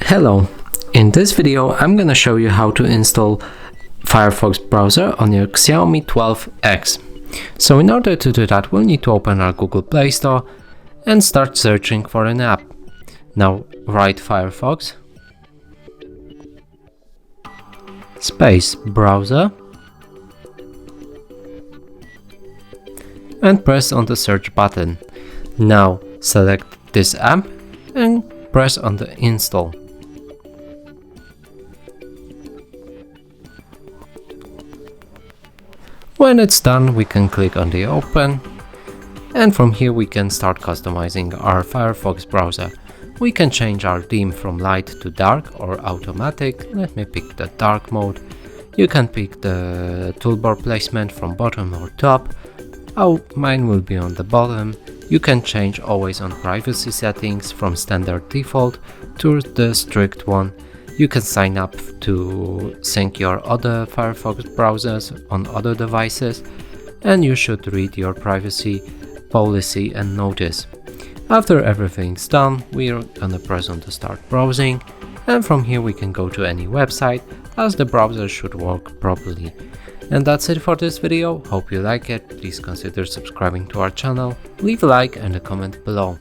Hello, in this video I'm gonna show you how to install Firefox Browser on your Xiaomi 12X. So in order to do that, we'll need to open our Google Play Store and start searching for an app. Now write Firefox space browser and press on the search button. Now select this app and press on the install. When it's done, we can click on the open, and from here we can start customizing our Firefox browser. We can change our theme from light to dark or automatic. Let me pick the dark mode. You can pick the toolbar placement from bottom or top. Mine will be on the bottom. You can change always on privacy settings from standard default to the strict one. You can sign up to sync your other Firefox browsers on other devices, and you should read your privacy policy and notice. After everything's done, we're gonna press on the start browsing, and from here we can go to any website, as the browser should work properly. And that's it for this video. Hope you like it. Please consider subscribing to our channel, leave a like and a comment below.